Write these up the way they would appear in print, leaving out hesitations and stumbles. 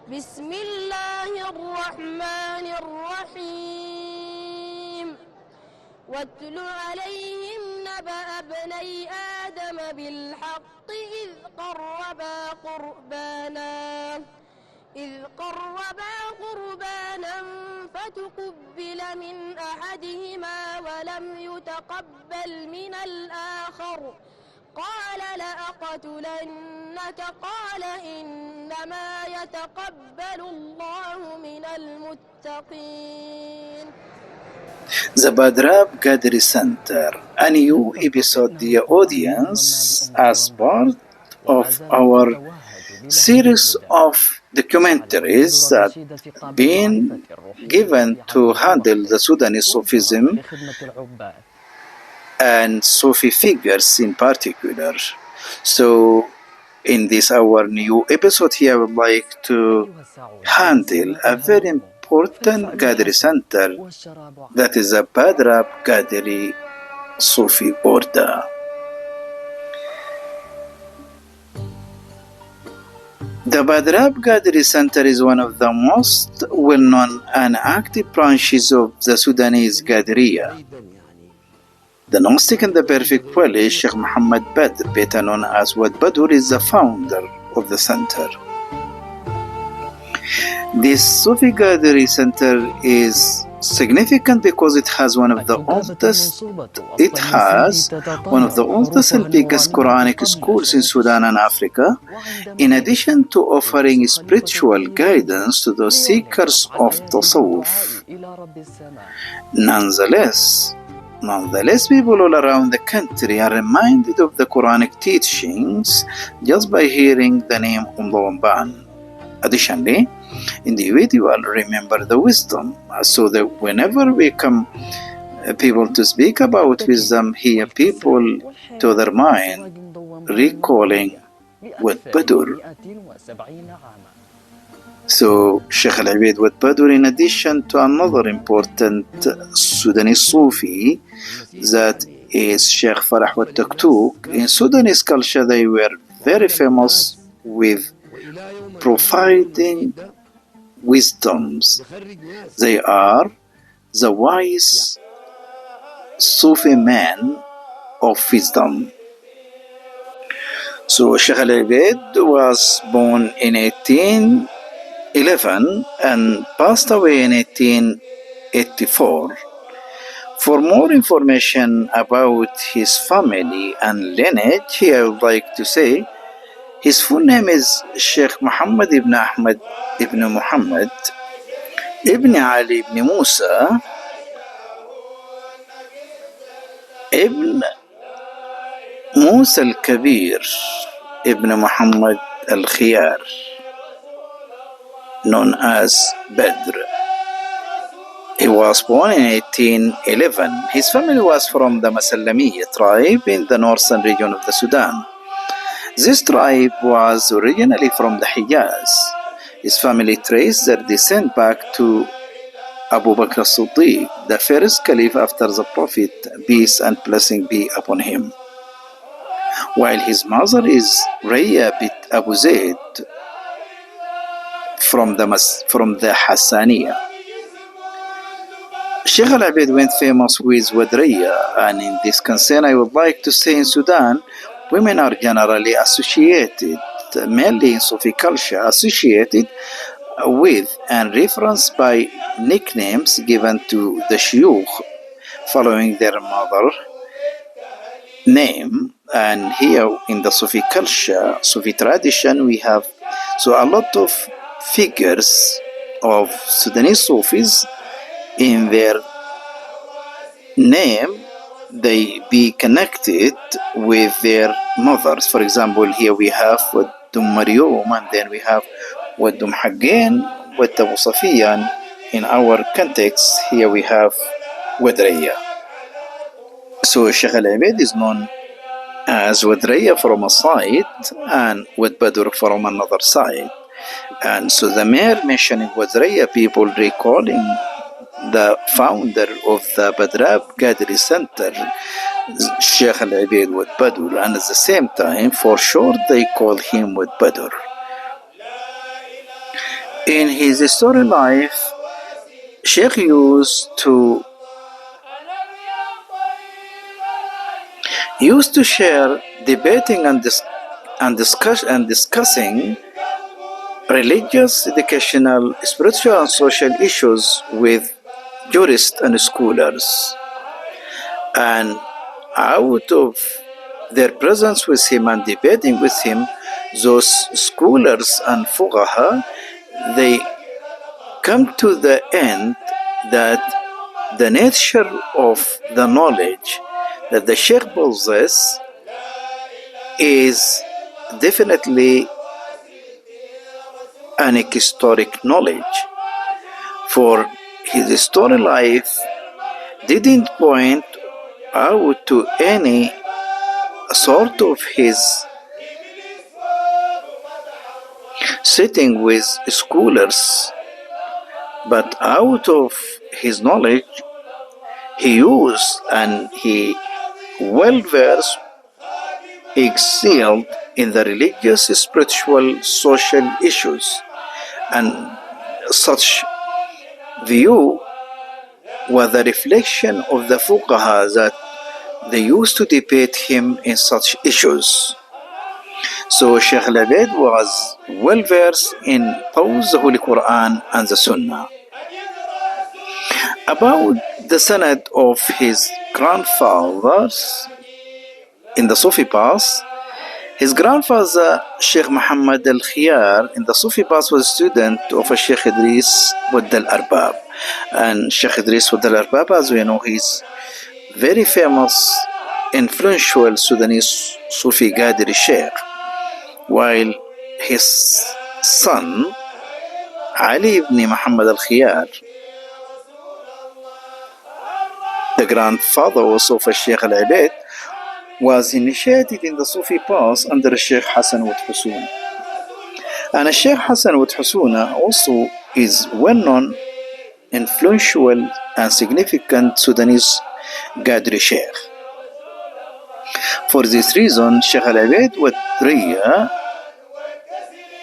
بسم الله الرحمن الرحيم واتل عليهم نبأ ابني آدم بالحق إذ قربا قربانا فتقبل من أحدهما ولم يتقبل من الآخر قال لأقتلنك قال إنما يتقبل الله من المتقين. The Badrab Qadiri Center, a new episode, dear audience, as part of our series of documentaries that been given to handle the Sudanese Sufism and Sufi figures in particular. So in this our new episode here, I would like to handle a very important Qadiri center, that is a Badrab Qadiri Sufi order. The Badrab Qadiri Center is one of the most well-known and active branches of the Sudanese Qadiriyya. The Gnostic and the Perfect Wali, Sheikh Muhammad Badr, better known as Wad Badur, is the founder of the center. This Sufi Qadiri Center is significant because it has one of the oldest and biggest Quranic schools in Sudan and Africa, in addition to offering spiritual guidance to the seekers of Tasawwuf. Nonetheless, people all around the country are reminded of the Quranic teachings just by hearing the name Umban. Additionally, individuals remember the wisdom, so that whenever we come people to speak about wisdom, here people to their mind recalling Wad Badur. So Sheikh Al-Abeid Wad Badur, in addition to another important Sudanese Sufi, that is Sheikh Farah Wad Taktuk, in Sudanese culture they were very famous with providing wisdoms. They are the wise Sufi men of wisdom. So Sheikh Al-Abeid was born in 1811 and passed away in 1884. For more information about his family and lineage, I would like to say his full name is Sheikh Muhammad ibn Ahmad ibn Muhammad ibn Ali ibn Musa ibn Musa al-Kabir ibn Muhammad al-Khiyar, known as Badr. He was born in 1811. His family was from the Masalamiya tribe in the northern region of the Sudan. This tribe was originally from the Hijaz. His family traced their descent back to Abu Bakr as-Siddiq, the first caliph after the Prophet, peace and blessing be upon him. While his mother is Raya bint Abu Zayd from the Hassaniya. Sheikh Al-Abeid went famous with Wadriya, and in this concern I would like to say in Sudan, women are generally associated, mainly in Sufi culture, associated with and referenced by nicknames given to the shuyukh following their mother name. And here in the Sufi culture, Sufi tradition, we have a lot of figures of Sudanese Sufis. In their name, they be connected with their mothers. For example, here we have Wadum Maryum, and then we have Wadum Haggin, Wadum Safiyan. In our context, here we have Wadriya. So Sheikh Al-Abeid is known as Wadriya from a side and Wad Badur from another side. And so the mere mentioning Wadriya, people recalling the founder of the Badrab Qadiri Center, Sheikh Al-Abeid Wad Badur, and at the same time, for short, they call him Wad Badur. In his story life, Sheikh used to share debating and discussing religious, educational, spiritual, and social issues with jurists and scholars. And out of their presence with him and debating with him, those scholars and fuqaha, they come to the end that the nature of the knowledge that the Sheikh possesses is definitely an historic knowledge, for his story life didn't point out to any sort of his sitting with scholars, but out of his knowledge he used and he well versed, excelled in the religious, spiritual, social issues, and such view was the reflection of the fuqaha that they used to debate him in such issues. So Sheikh Al-Abid was well versed in both the Holy Quran and the Sunnah. About the sanad of his grandfathers in the Sufi past, his grandfather Sheikh Muhammad Al-Khiyar in the Sufi past was a student of Sheikh Idris Wad Al-Arbab. And Sheikh Idris Wad Al-Arbab, as we know, he's very famous, influential Sudanese Sufi Qadiri Sheikh, while his son Ali ibn Muhammad Al-Khiyar, the grandfather also of Sheikh Al-Abid, was initiated in the Sufi path under Sheikh Hassan Wad Husuna. And Sheikh Hassan Wad Husuna also is well-known, influential and significant Sudanese Qadiri Sheikh. For this reason, Sheikh Al-Abid Wad Riya,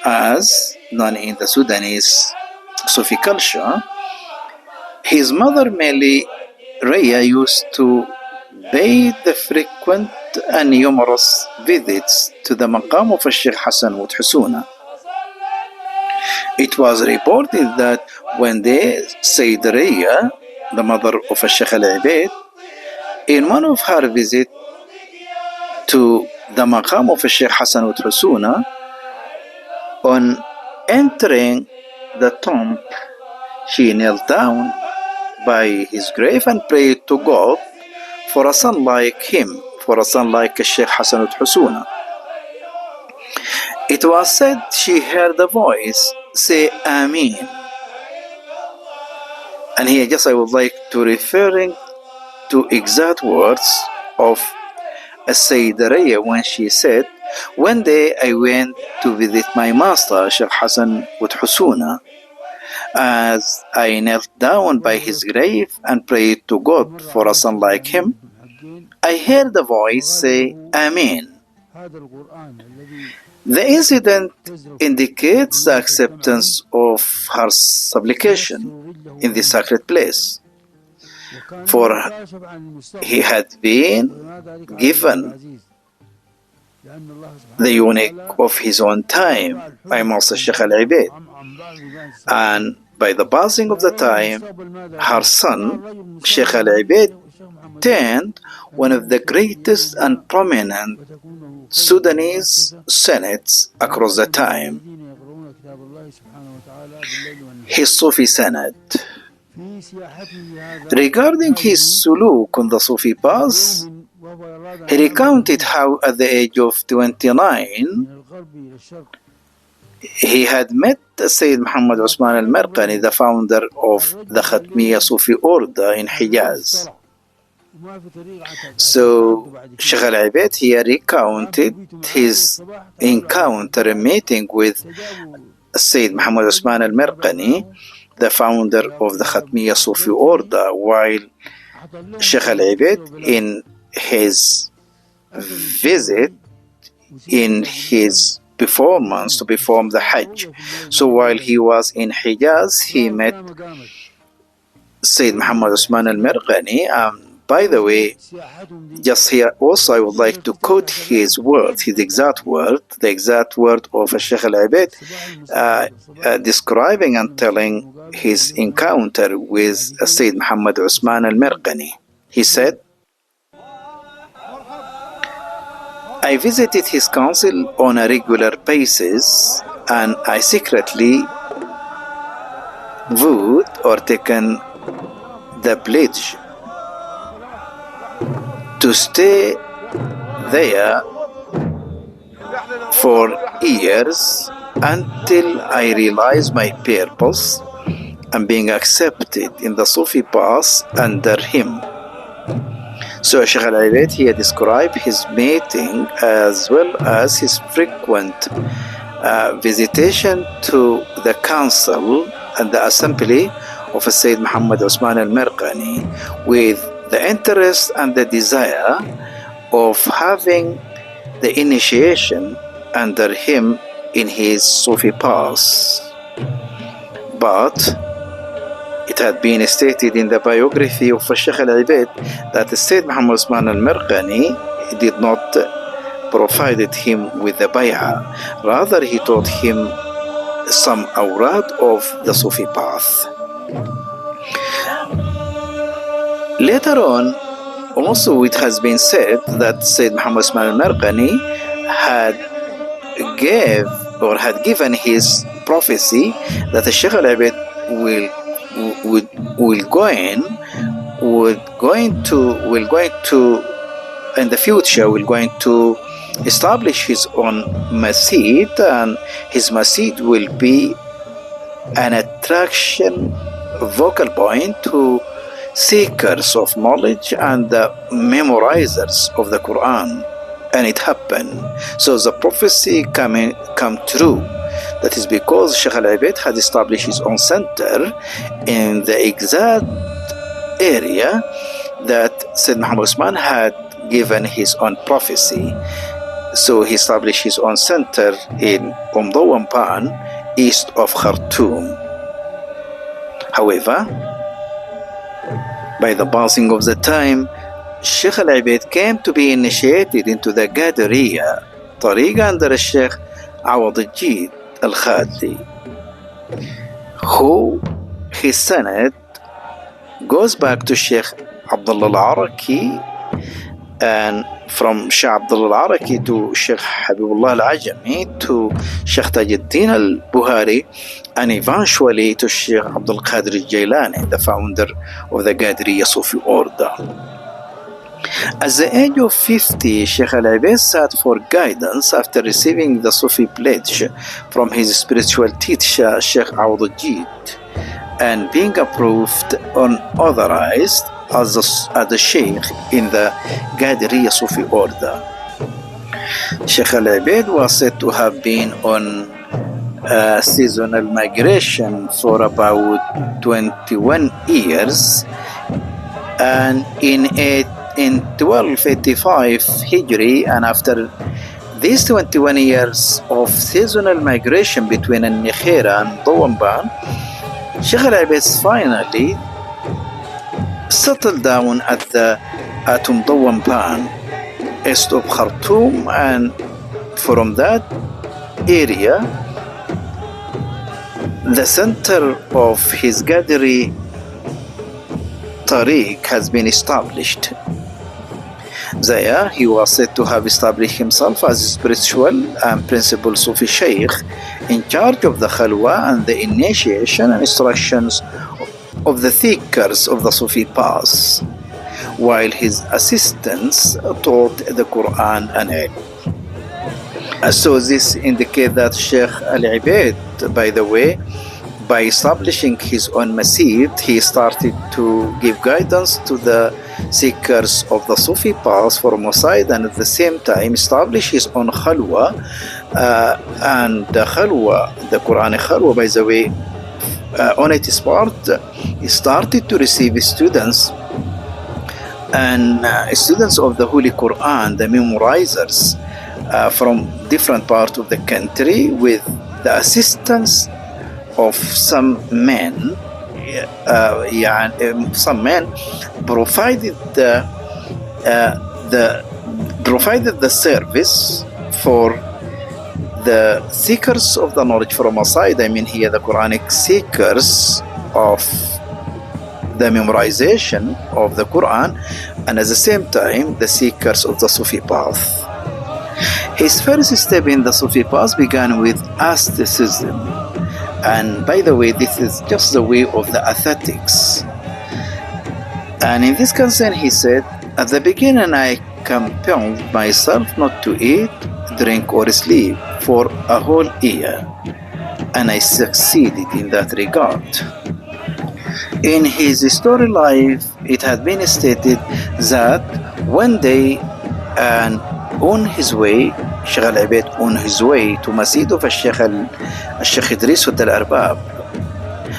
as known in the Sudanese Sufi culture, his mother Meli Raya used to pay the frequent and numerous visits to the maqam of Sheikh Hassan Wad Husuna. It was reported that when the Sayyid Raya, the mother of Sheikh Al-Abid, in one of her visits to the maqam of Sheikh Hassan Wad Husuna, on entering the tomb, she knelt down by his grave and prayed to God for a son like him, for a son like Sheikh Hassan Wad Husuna. It was said she heard a voice say Ameen. And here just I would like to referring to exact words of Sayyida Raya when she said, "One day I went to visit my master Sheikh Hassan Wad Husuna. As I knelt down by his grave and prayed to God for a son like him, I heard a voice say, Amen." The incident indicates the acceptance of her supplication in the sacred place, for he had been given the eunuch of his own time by Master Sheikh Al-Abid, and by the passing of the time, her son Sheikh Al-Abid turned one of the greatest and prominent Sudanese senates across the time, his Sufi Senate. Regarding his suluk on the Sufi path, he recounted how at the age of 29 he had met Sayyid Muhammad Usman al-Marqani, the founder of the Khatmiya Sufi order in Hijaz. So Sheikh Al-Abid here recounted his encounter meeting with Sayyid Muhammad Usman al-Marqani, the founder of the Khatmiya Sufi order, while Sheikh Al-Abid in his visit in his performance to perform the Hajj. So while he was in Hijaz, he met Sayyid Muhammad Usman al-Mirghani. By the way, just here also I would like to quote his words, his exact word, the exact word of Sheikh al-Ibad, describing and telling his encounter with Sayyid Muhammad Usman al-Mirghani. He said, I visited his council on a regular basis and I secretly vowed or taken the pledge to stay there for years until I realize my purpose and being accepted in the Sufi path under him. So Sheikh al-Ibad here described his meeting as well as his frequent visitation to the council and the assembly of Sayyid Muhammad Usman al-Mirghani with the interest and the desire of having the initiation under him in his Sufi path. But it had been stated in the biography of Sheikh al-Ibad that Sayyid Muhammad Usman al-Mirghani did not provide him with the bay'ah. Rather, he taught him some awrad of the Sufi path. Later on, also it has been said that Sayyid Muhammad Usman al-Mirghani had given his prophecy that the Sheikh al-Ibad will going to in the future will going to establish his own masjid, and his masjid will be an attraction focal point to seekers of knowledge and the memorizers of the Quran. And it happened. So the prophecy come true. That is because Sheikh al-Ibad had established his own center in the exact area that Sayyid Muhammad Usman had given his own prophecy. So he established his own center in Umdawampan, east of Khartoum. However, by the passing of the time, Sheikh al-Ibad came to be initiated into the Qadiriyya, Tariqa under Sheikh Awad al-Jid al-Khadli, who his sanad goes back to Sheikh Abdullah al-Araki, and from Sheikh Abdullah al-Araki to Sheikh Habibullah al-Ajami to Sheikh Tajuddin al-Buhari, and eventually to Sheikh Abdul Qadir al-Jailani, the founder of the Qadiriyya Sufi order. At the age of 50, Sheikh al-Ibad sought for guidance after receiving the Sufi pledge from his spiritual teacher, Sheikh Awad al-Jid, and being approved and authorized as a Sheikh in the Qadiriyya Sufi order. Sheikh al-Ibad was said to have been on seasonal migration for about 21 years, and in 1285 Hijri, and after these 21 years of seasonal migration between Nikhera and Dawamban, Sheikh al-Ibad finally settled down at Dawamban, east of Khartoum, and from that area the center of his Qadiri Tariq has been established. There he was said to have established himself as a spiritual and principal Sufi Sheikh in charge of the Khalwa and the initiation and instructions of the seekers of the Sufi path, while his assistants taught the Quran and Ilm. So this indicates that Sheikh al-Ibad, by the way, by establishing his own masjid, he started to give guidance to the seekers of the Sufi path from one side, and at the same time establish his own khalwa, and the khalwa, the Quranic khalwa, by the way, on its part, he started to receive students and students of the Holy Quran, the memorizers, from different parts of the country with the assistance of some men. Some men provided the service for the seekers of the knowledge from a side. I mean here the Quranic seekers of the memorization of the Quran, and at the same time the seekers of the Sufi path. His first step in the Sufi path began with asceticism, and by the way, this is just the way of the ascetics. And in this concern he said, at the beginning I compelled myself not to eat, drink or sleep for a whole year, and I succeeded in that regard. In his story life, it had been stated that one day, and on his way, Sheikh Al-Abaid on his way to Masjid of Sheikh Idris Al-Arbab,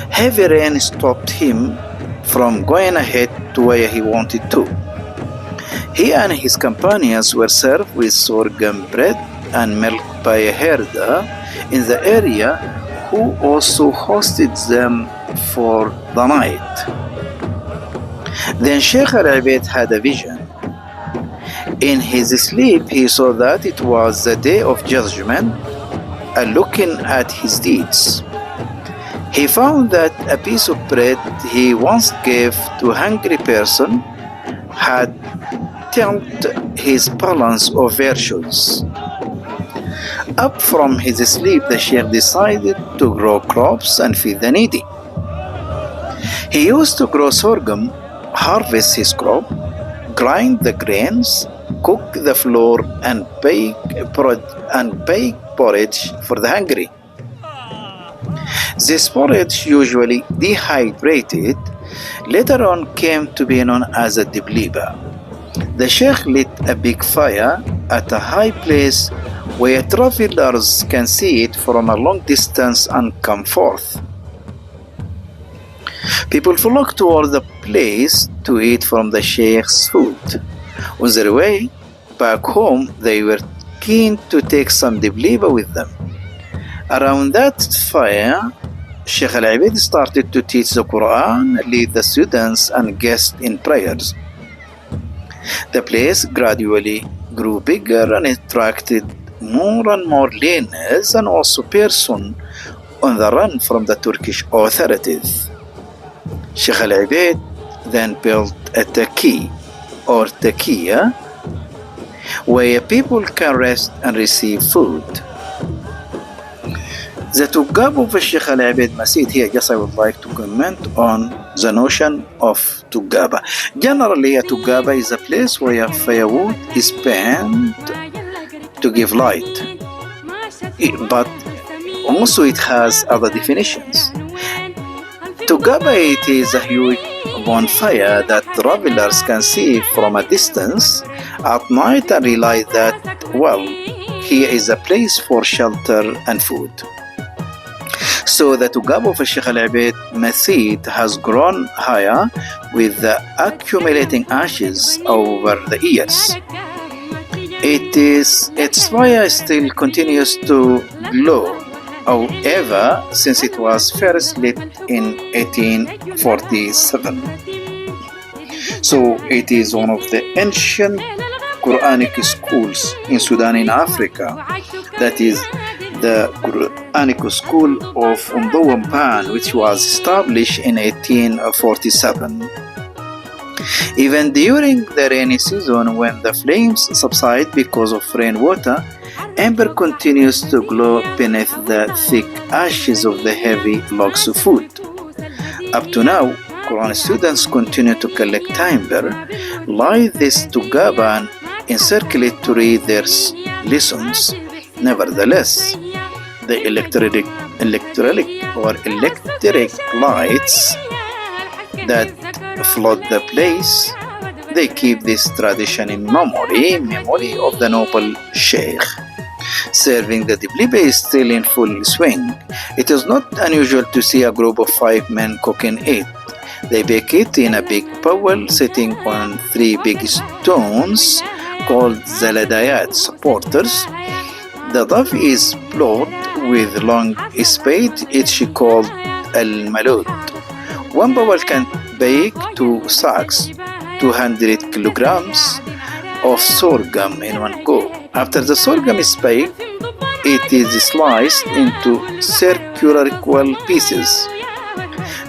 heavy rain stopped him from going ahead to where he wanted to. He and his companions were served with sorghum bread and milk by a herder in the area, who also hosted them for the night. Then Sheikh Al-Abaid had a vision. In his sleep he saw that it was the day of judgment, and looking at his deeds, he found that a piece of bread he once gave to a hungry person had tilted his balance of virtues. Up from his sleep, the Sheikh decided to grow crops and feed the needy. He used to grow sorghum, harvest his crop, grind the grains, cook the flour, and bake porridge for the hungry. This porridge, usually dehydrated, later on came to be known as a dibliba. The Sheikh lit a big fire at a high place where travelers can see it from a long distance and come forth. People flock toward the place to eat from the Sheikh's food. On their way back home, they were keen to take some dibliba with them. Around that fire, Sheikh Al-Abaid started to teach the Quran, lead the students, and guest in prayers. The place gradually grew bigger and attracted more and more learners and also persons on the run from the Turkish authorities. Sheikh Al-Abaid then built a taqi or taqiyya where people can rest and receive food. The Tugab of Sheikh Al-Abaid Masjid here, just I would like to comment on the notion of Tugaba. Generally, a Tugaba is a place where firewood is burned to give light, but also it has other definitions. Tugaba, it is a huge bonfire that travelers can see from a distance at night and realize that, well, here is a place for shelter and food. So the Tugab of Sheikh Al-Abaid Masjid has grown higher with the accumulating ashes over the years. Its fire still continues to glow. However, since it was first lit in 1847, so it is one of the ancient Quranic schools in Sudan in Africa. That is the Quranic school of Umdawampan, which was established in 1847. Even during the rainy season, when the flames subside because of rainwater, ember continues to glow beneath the thick ashes of the heavy logs of wood. Up to now, Quran students continue to collect ember, light this tugaba, and encircle it to read their lessons. Nevertheless, the electric lights that flood the place, they keep this tradition in memory of the noble Sheikh. Serving the dibliba is still in full swing. It is not unusual to see a group of 5 men cooking it. They bake it in a big bowl sitting on 3 big stones called the Ladayat supporters. The dove is plowed with long spade, each called al-malud. One bowl can bake 2 sacks, 200 kilograms of sorghum in one go. After the sorghum is baked, it is sliced into circular equal pieces.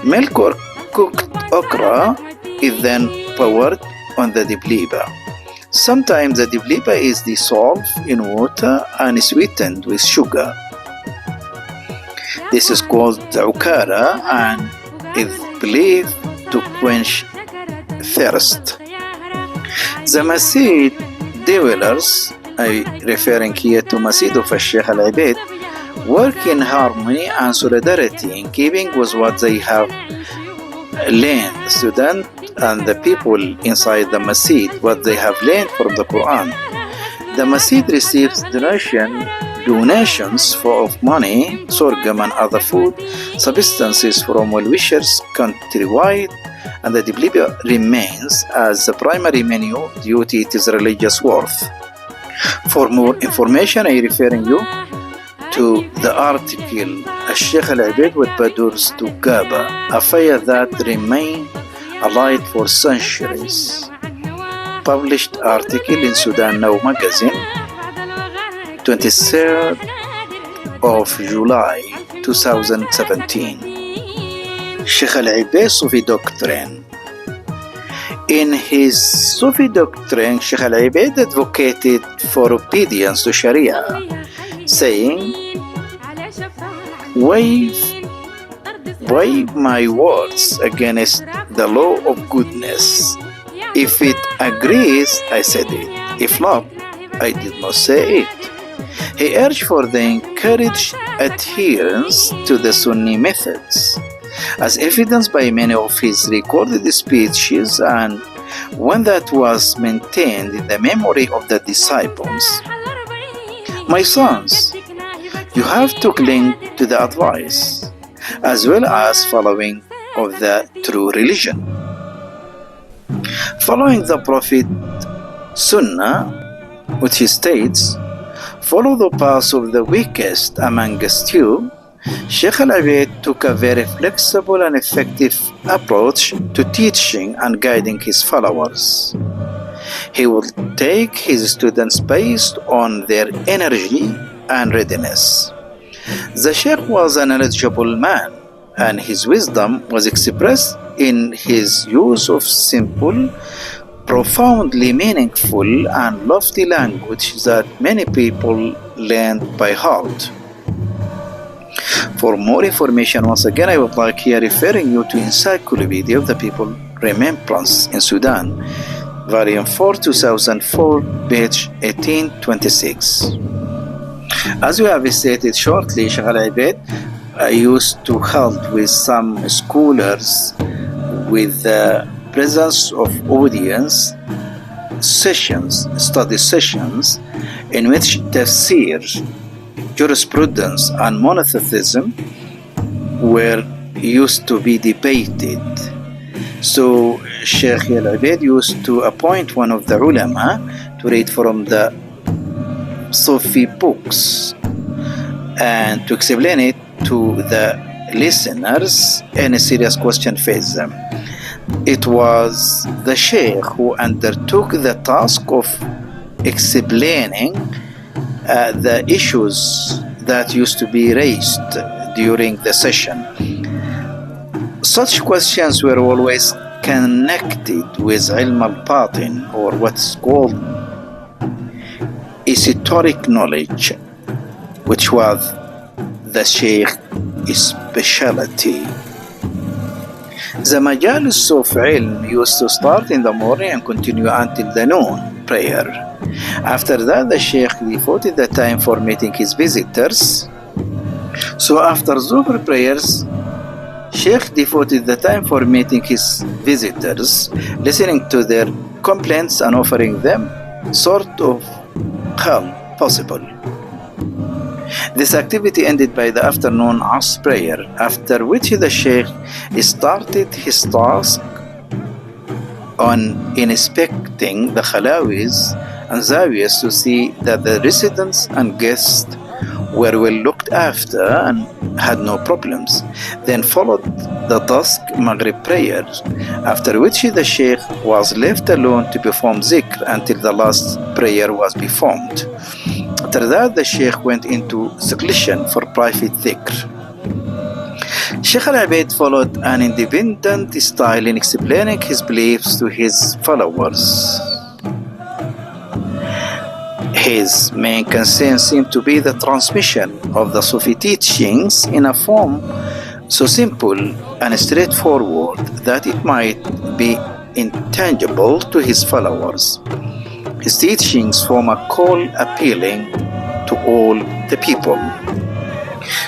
Milk or cooked okra is then poured on the dibliba. Sometimes the dibliba is dissolved in water and sweetened with sugar. This is called ukara and is believed to quench thirst. The Masid dwellers, referring here to Masid of Sheikh al-Ibad, work in harmony and solidarity in keeping with what they have learned. The student and the people inside the Masid, what they have learned from the Quran. The Masid receives donations of money, sorghum and other food substances from well-wishers countrywide, and the dibliba remains as the primary menu due to its religious worth. For more information, I referring you to the article Sheikh al-Ibad with Badur's to Gaba, a fire that remained alight for centuries. Published article in Sudan Now magazine, 23rd of July 2017. Sheikh al-Ibad Sufi doctrine. In his Sufi doctrine, Sheikh al-Ibad advocated for obedience to Sharia, saying, weigh my words against the law of goodness. If it agrees, I said it. If not, I did not say it. He urged for the encouraged adherence to the Sunni methods, as evidenced by many of his recorded speeches and one that was maintained in the memory of the disciples. My sons, you have to cling to the advice as well as following of the true religion. Following the Prophet Sunnah, which he states, follow the path of the weakest amongst you, Sheikh al-Ibad took a very flexible and effective approach to teaching and guiding his followers. He would take his students based on their energy and readiness. The Sheikh was a knowledgeable man, and his wisdom was expressed in his use of simple, profoundly meaningful and lofty language that many people learned by heart. For more information, once again, I would like here referring you to Encyclopedia of the People Remembrance in Sudan, Volume 4, 2004, page 1826. As we have stated shortly, Sheikh al-Ibad used to hold with some scholars with the presence of audience sessions, study sessions, in which tafsir, jurisprudence and monotheism were used to be debated. So Sheikh al-Ibad used to appoint one of the ulama to read from the Sufi books and to explain it to the listeners. Any serious question faced them. It was the Sheikh who undertook the task of explaining the issues that used to be raised during the session. Such questions were always connected with ilm al-batin, or what's called esoteric knowledge, which was the Sheikh's specialty. The majalis of ilm used to start in the morning and continue until the noon prayer. After that, the Sheikh devoted the time for meeting his visitors. So after Zuhr prayers, Sheikh devoted the time for meeting his visitors, listening to their complaints and offering them sort of help possible. This activity ended by the afternoon Asr prayer, after which the Sheikh started his task on inspecting the khalawis and zawiyas to see that the residents and guests were well looked after and had no problems. Then followed the dusk Maghrib prayer, after which the Sheikh was left alone to perform zikr until the last prayer was performed. After that, the Sheikh went into seclusion for private dhikr. Sheikh Al-Abaid followed an independent style in explaining his beliefs to his followers. His main concern seemed to be the transmission of the Sufi teachings in a form so simple and straightforward that it might be intangible to his followers. His teachings form a call appealing to all the people.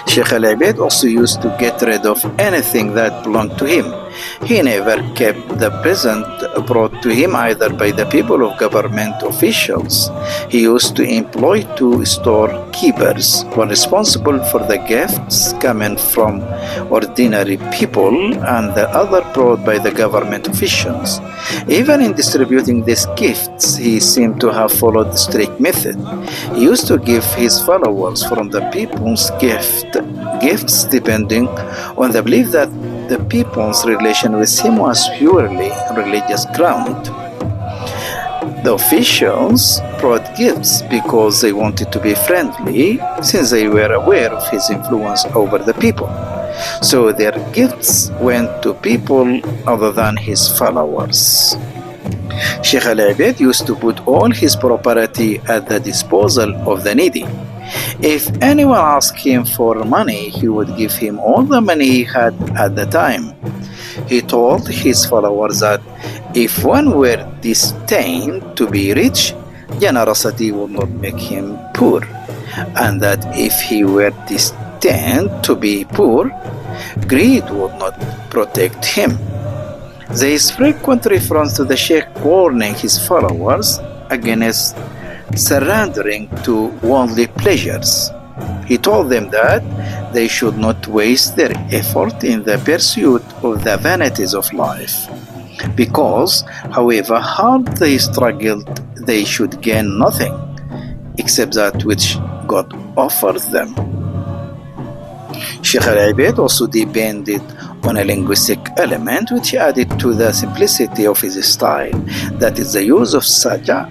Sheikh Al-Abaid also used to get rid of anything that belonged to him. He never kept the present brought to him either by the people or government officials. He used to employ two storekeepers, one responsible for the gifts coming from ordinary people and the other brought by the government officials. Even in distributing these gifts, he seemed to have followed the strict method. He used to give his followers from the people's gifts depending on the belief that the people's relation with him was purely religious ground. The officials brought gifts because they wanted to be friendly, since they were aware of his influence over the people. So their gifts went to people other than his followers. Sheikh Al-Abaid used to put all his property at the disposal of the needy. If anyone asked him for money, he would give him all the money he had at the time. He told his followers that if one were destined to be rich, generosity would not make him poor, and that if he were destined to be poor, greed would not protect him. There is frequent reference to the Sheikh warning his followers against surrendering to worldly pleasures. He told them that they should not waste their effort in the pursuit of the vanities of life, because however hard they struggled, they should gain nothing except that which God offers them. Sheikh Al-Abaid also depended on a linguistic element which added to the simplicity of his style, that is the use of saja,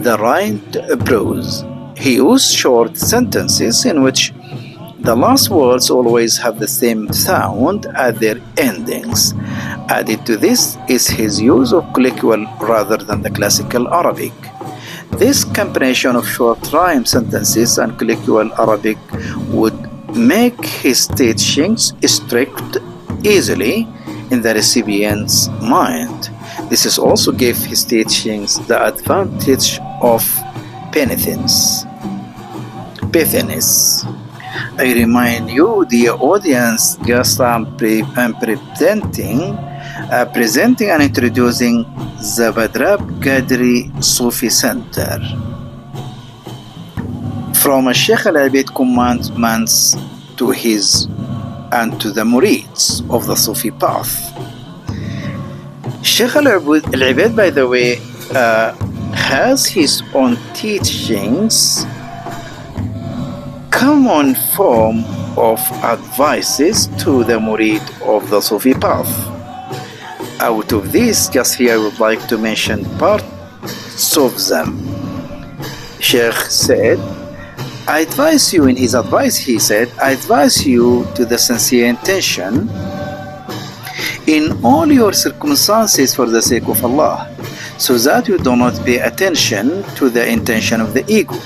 the rhymed prose. He used short sentences in which the last words always have the same sound at their endings. Added to this is his use of colloquial rather than the classical Arabic. This combination of short rhyme sentences and colloquial Arabic would make his teachings strict easily in the recipient's mind. This also gave his teachings the advantage of penitence. I remind you, dear audience, just I'm presenting and introducing the Badrab Qadiriyya Sufi Center. From Sheikh Al-Abaid commandments to his and to the murids of the Sufi path. Sheikh Al-Abaid, by the way, has his own teachings, common form of advices to the murid of the Sufi path. Out of this, just here I would like to mention parts of them. Sheikh said, I advise you, in his advice he said, I advise you to the sincere intention in all your circumstances for the sake of Allah, so that you do not pay attention to the intention of the ego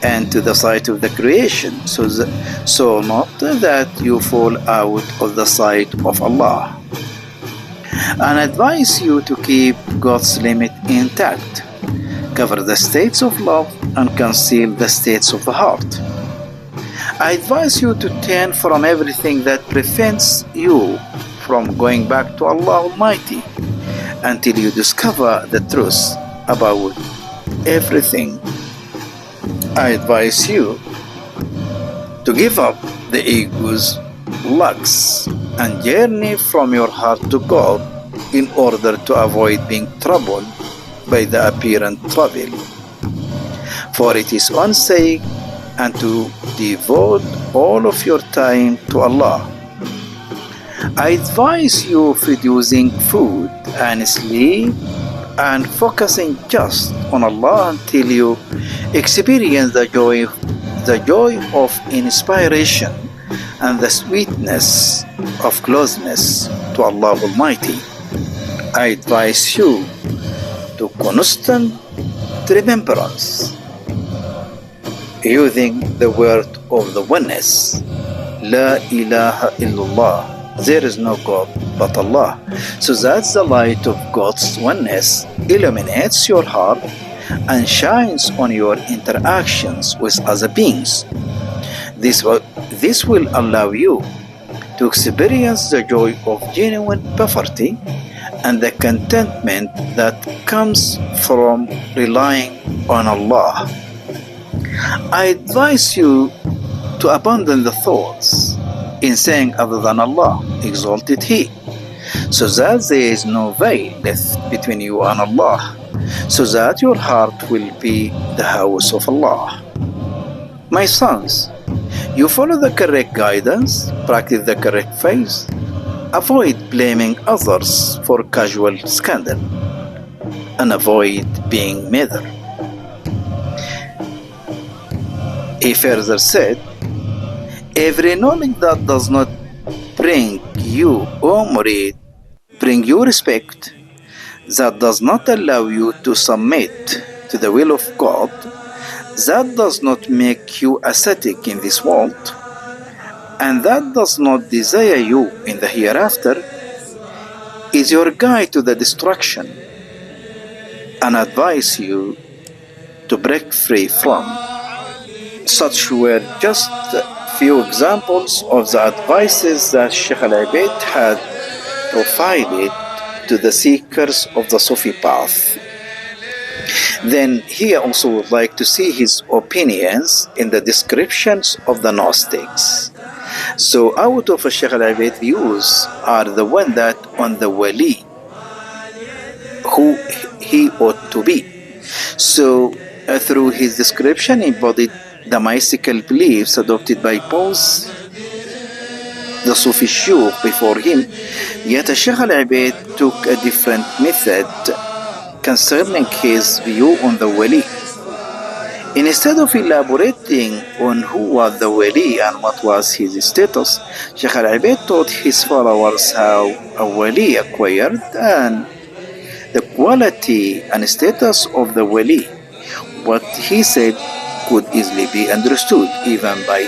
and to the sight of the creation, so not that you fall out of the sight of Allah. And advise you to keep God's limit intact, cover the states of love and conceal the states of the heart. I advise you to turn from everything that prevents you from going back to Allah Almighty until you discover the truth about everything. I advise you to give up the ego's lusts and journey from your heart to God in order to avoid being troubled by the apparent travel, for it is own sake, and to devote all of your time to Allah. I advise you of reducing food and sleep and focusing just on Allah until you experience the joy of inspiration and the sweetness of closeness to Allah Almighty. I advise you to constant remembrance, using the word of the oneness, La ilaha illallah, there is no God but Allah, so that the light of God's oneness illuminates your heart and shines on your interactions with other beings. This will allow you to experience the joy of genuine poverty and the contentment that comes from relying on Allah. I advise you to abandon the thoughts in saying other than Allah, exalted He, so that there is no veil left between you and Allah, so that your heart will be the house of Allah. My sons, you follow the correct guidance, practice the correct faith, avoid blaming others for casual scandal, and avoid being meddler. He further said, every knowledge that does not bring you murid, bring you respect, that does not allow you to submit to the will of God, that does not make you ascetic in this world, and that does not desire you in the hereafter, is your guide to the destruction, and advise you to break free from. Such were just a few examples of the advices that Sheikh Al-Abaid had provided to the seekers of the Sufi path. Then he also would like to see his opinions in the descriptions of the Gnostics. So out of Sheikh Al-Abaid views are the one that on the wali, who he ought to be. So through his description embodied the mystical beliefs adopted by both the Sufi Shuyukh before him, yet Sheikh Al-Abaid took a different method concerning his view on the wali. Instead of elaborating on who was the wali and what was his status, Sheikh Al-Abaid taught his followers how a wali acquired and the quality and status of the wali. What he said could easily be understood even by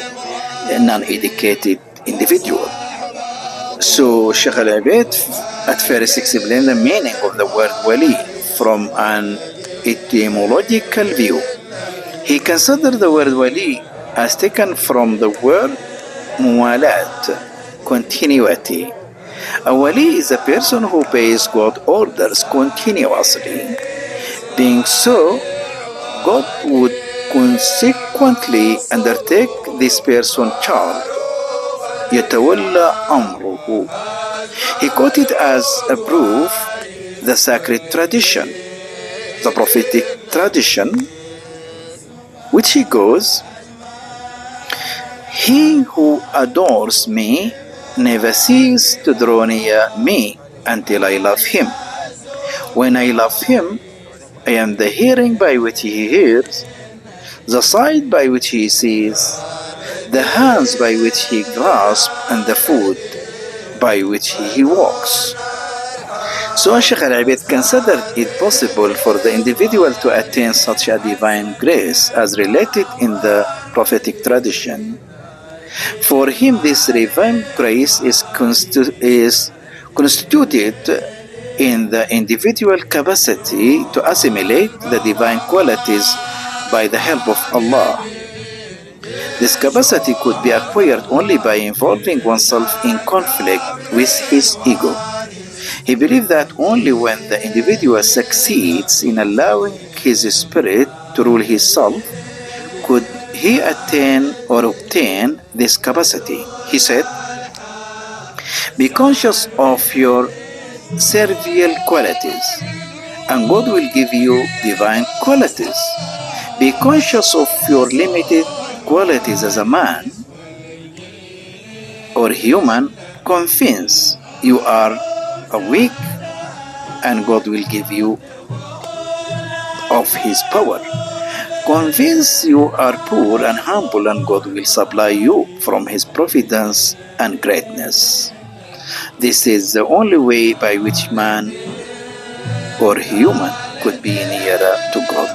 a non-educated individual. So Sheikh Al-Abaid at first explained the meaning of the word wali from an etymological view. He considered the word wali as taken from the word muwalat, continuity. A wali is a person who obeys God's orders continuously. Being so, God would consequently undertake this person's charge. يتولى أمره. He quoted as a proof the sacred tradition, the prophetic tradition, which he goes, he who adores me never ceases to draw near me until I love him. When I love him, I am the hearing by which he hears, the sight by which he sees, the hands by which he grasps, and the foot by which he walks. So Sheikh Al-Abaid considered it possible for the individual to attain such a divine grace as related in the prophetic tradition. For him, this divine grace is constituted in the individual capacity to assimilate the divine qualities by the help of Allah. This capacity could be acquired only by involving oneself in conflict with his ego. He believed that only when the individual succeeds in allowing his spirit to rule his self could he attain or obtain this capacity. He said, "Be conscious of your servile qualities and God will give you divine qualities. Be conscious of your limited qualities as a man or human. Convince you are weak, and God will give you of His power. Convince you are poor and humble, and God will supply you from His providence and greatness. This is the only way by which man or human could be nearer to God.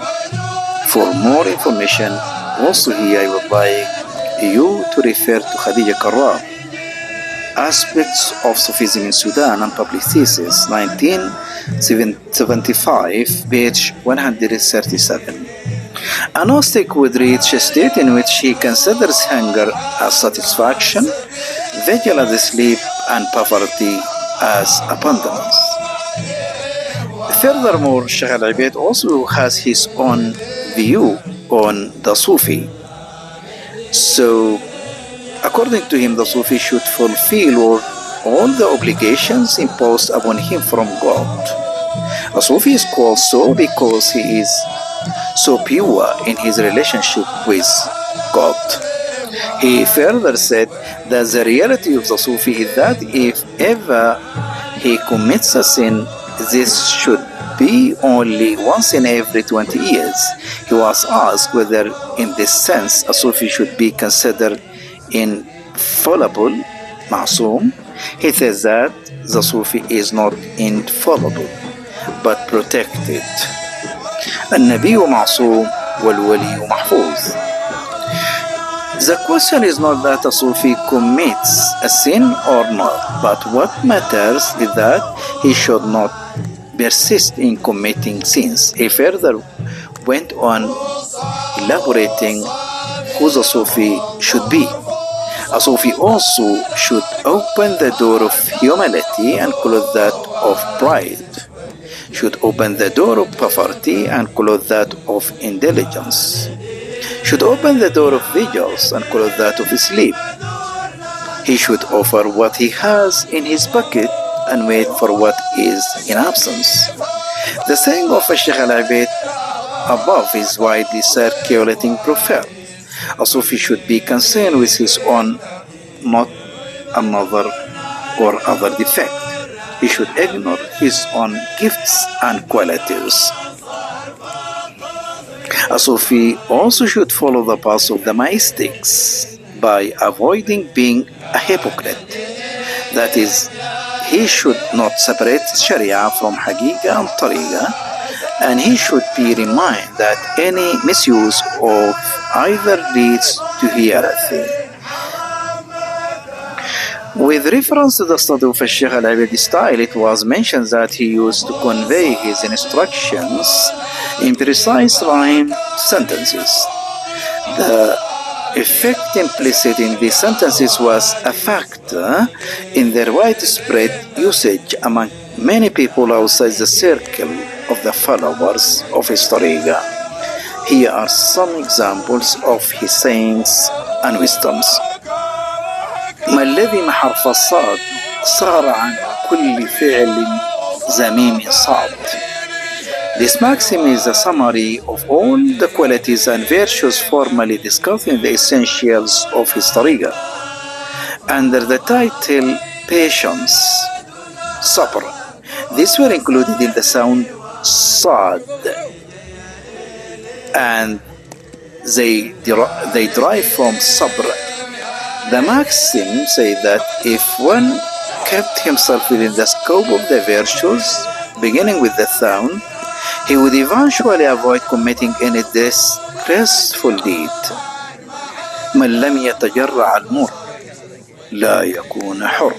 For more information, also here I would like you to refer to Khadija Karrar, Aspects of Sufism in Sudan, and Public Thesis, 1975, page 137. A Gnostic would reach a state in which he considers hunger as satisfaction, vigil as sleep, and poverty as abundance. Furthermore, Sheikh Al-Ibad also has his own view on the Sufi. So, according to him, the Sufi should fulfill all the obligations imposed upon him from God. A Sufi is called so because he is so pure in his relationship with God. He further said that the reality of the Sufi is that if ever he commits a sin, this should be only once in every 20 years. He was asked whether in this sense a Sufi should be considered infallible, ma'soom. He says that the Sufi is not infallible but protected. النبي معصوم والولي محفوظ. The question is not that a Sufi commits a sin or not, but what matters is that he should not persist in committing sins. He further went on elaborating who the Sufi should be. A Sufi also should open the door of humility and close that of pride, should open the door of poverty and close that of intelligence, should open the door of vigils and close that of sleep. He should offer what he has in his pocket and wait for what is in absence. The saying of Sheikh Al-Ibad above is widely circulating proverb. A Sufi should be concerned with his own, not another or other defect. He should ignore his own gifts and qualities. A Sufi also should follow the path of the mystics by avoiding being a hypocrite. That is, he should not separate Sharia from Haqiqa and Tariqa, and he should be reminded that any misuse of either leads to heresy. With reference to the study of Sheikh Al-Ibad style, it was mentioned that he used to convey his instructions in precise rhyme sentences. The effect implicit in these sentences was a factor in their widespread usage among many people outside the circle of the followers of his tariqah. Here are some examples of his sayings and wisdoms. ما الذي مع حرف الصاد صار عن كل فعل ذميم صعب. This maxim is a summary of all the qualities and virtues formally discussed in the essentials of his tariqah. Under the title Patience, Sabr, these were included in the sound Sad, and they derive from Sabr. The maxim say that if one kept himself within the scope of the virtues, beginning with the sound, he would eventually avoid committing any disgraceful deed. من لم يتجرع المر لا يكون حر.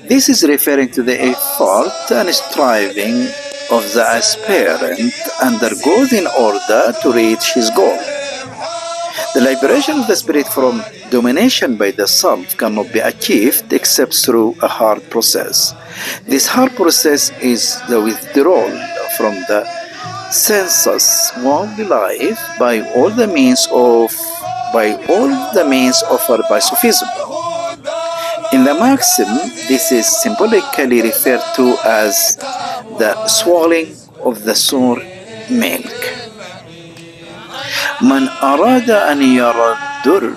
This is referring to the effort and striving of the aspirant undergoes in order to reach his goal. The liberation of the spirit from domination by the self cannot be achieved except through a hard process. This hard process is the withdrawal from the sensuous worldly life by all the means offered by Sufism. In the maxim, this is symbolically referred to as the swallowing of the sour milk. من أراد أن يرى الدر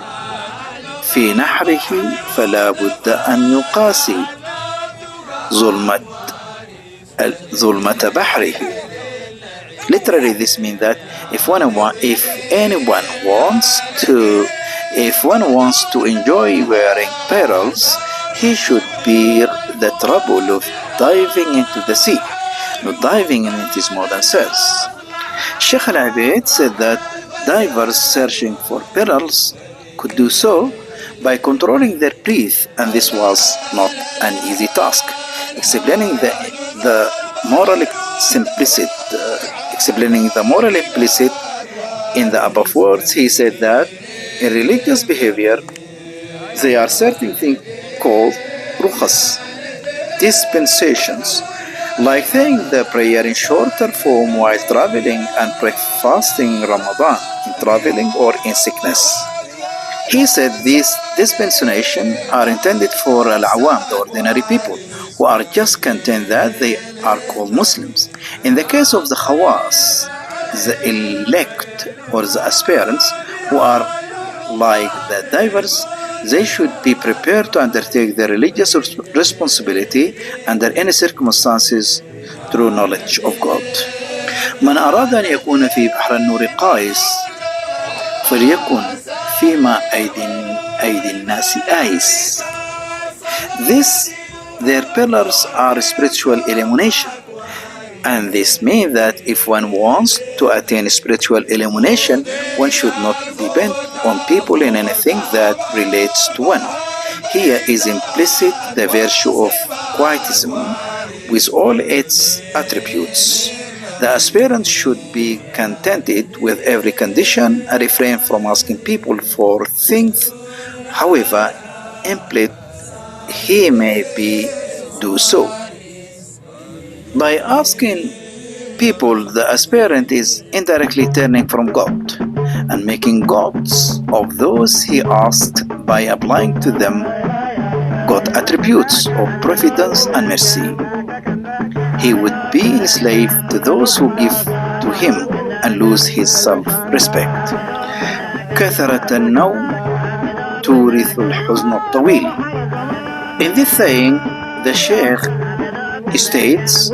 في نحره فلا بد أن يقاسي ظلمة بحره. Literally, this means that if one wants to enjoy wearing pearls, he should bear the trouble of diving into the sea, not diving in its modern sense. Sheikh Al-Abeid said that divers searching for pearls could do so by controlling their breath, and this was not an easy task. Explaining the moral implicit in the above words, he said that in religious behavior there are certain things called rukhas, dispensations, like saying the prayer in shorter form while traveling and fasting Ramadan in traveling or in sickness. He said these dispensations are intended for al-awam, the ordinary people, who are just content that they are called Muslims. In the case of the khawas, the elect or the aspirants who are like the divers, they should be prepared to undertake their religious responsibility under any circumstances through knowledge of God. من أراد أن يكون في بحر النور قائس فليكن فيما أيدي الناس آيس. Their pillars are spiritual illumination, and this means that if one wants to attain spiritual illumination, one should not depend on people in anything that relates to one. Here is implicit the virtue of quietism with all its attributes. The aspirant should be contented with every condition and refrain from asking people for things, however implicit he may do so. By asking people, the aspirant is indirectly turning from God and making gods of those he asked by applying to them God attributes of providence and mercy. He would be enslaved to those who give to him and lose his self-respect. كثرة النوم تورث الحزن الطويل. In this saying, the Sheikh states,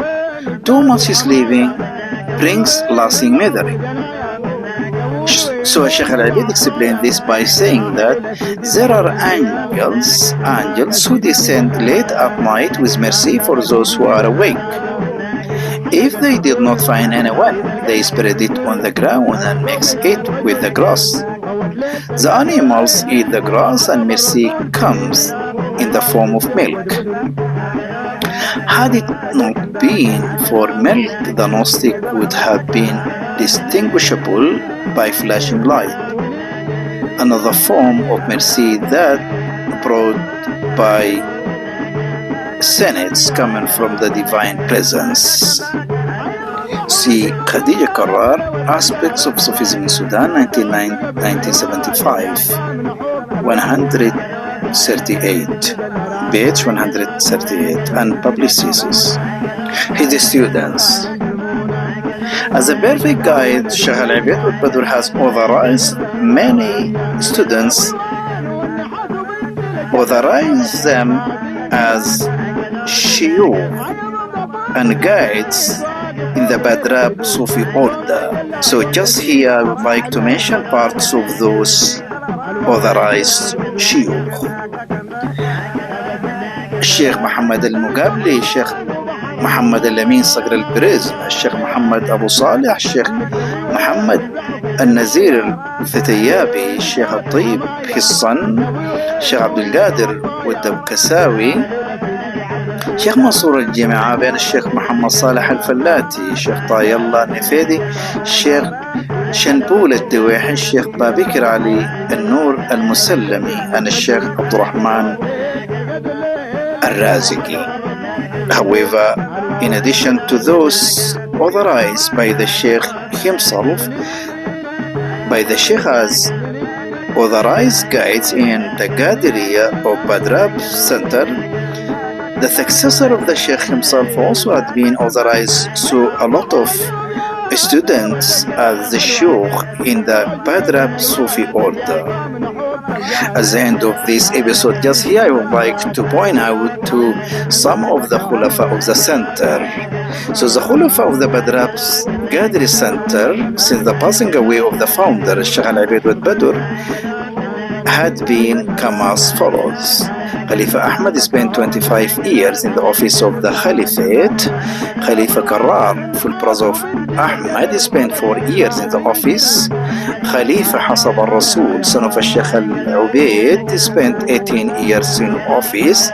too much sleeping brings lasting misery. So Sheikh Al-Abeid explained this by saying that there are angels who descend late at night with mercy for those who are awake. If they did not find anyone, they spread it on the ground and mix it with the grass. The animals eat the grass and mercy comes in the form of milk. Had it not been for milk, the Gnostic would have been distinguishable by flashing light, another form of mercy that brought by senates coming from the divine presence. See Khadija Karar, Aspects of Sufism in Sudan, 1975, 138, page 138, and published thesis. His students. As a perfect guide, Sheikh Al-Abeid al-Badr has authorized many students, authorized them as shuyukh and guides in the Badrab Sufi order. So just here I would like to mention parts of those authorized shuyukh. Sheikh Muhammad al-Muqabli, Sheikh محمد الأمين صقر البريز، الشيخ محمد أبو صالح، الشيخ محمد النزير الفتيابي، الشيخ الطيب حصن، الشيخ عبد القادر والدبكساوي، الشيخ منصور الجامعة بين الشيخ محمد صالح الفلاتي، الشيخ طاي الله النفيدي، الشيخ شنبول الدويحي، الشيخ بابكر علي النور المسلمي، أنا الشيخ عبد الرحمن الرازقي. However, in addition to those authorized by the Sheikh himself, by the Sheikh as authorized guides in the Qadiriyya of Badrab Center, The successor of the Sheikh himself also had been authorized to a lot of students as the Shuyukh in the Badrab Sufi order. At the end of this episode, just here I would like to point out to some of the Khulafa of the center. So the Khulafa of the Badrab's Qadiri center, since the passing away of the founder, Sheikh Al-Abeid Badr, had been come as follows. Khalifa Ahmad spent 25 years in the office of the Caliphate. Khalifa Karrar, full brother of Ahmad, spent 4 years in the office. Khalifa Hasab al-Rasul, son of Sheikh Al-Ubaid, spent 18 years in office.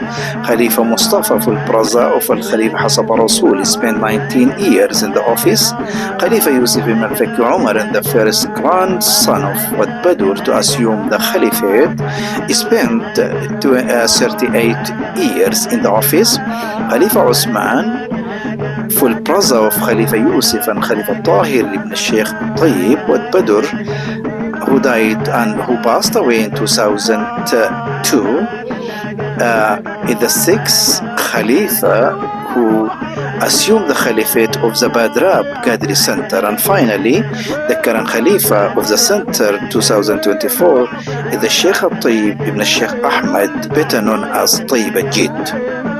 Khalifa Mustafa, full brother of Khalifa Hasab al-Rasul, spent 19 years in the office. Khalifa Yusuf ibn al-Fakki Umar, and the first grandson of Badur to assume the Caliphate, spent 38 years in the office. Khalifa Osman, full brother of Khalifa Yusuf and Khalifa Tahir ibn Sheikh Tayyib wa Badur, who died and who passed away in 2002, is the sixth Khalifa who assumed the Caliphate of the Badrab Qadri Center. And finally, the current Khalifa of the Center 2024 is the Sheikh Al-Tayyib ibn Sheikh Ahmad, better known as Tayyib al-Jid.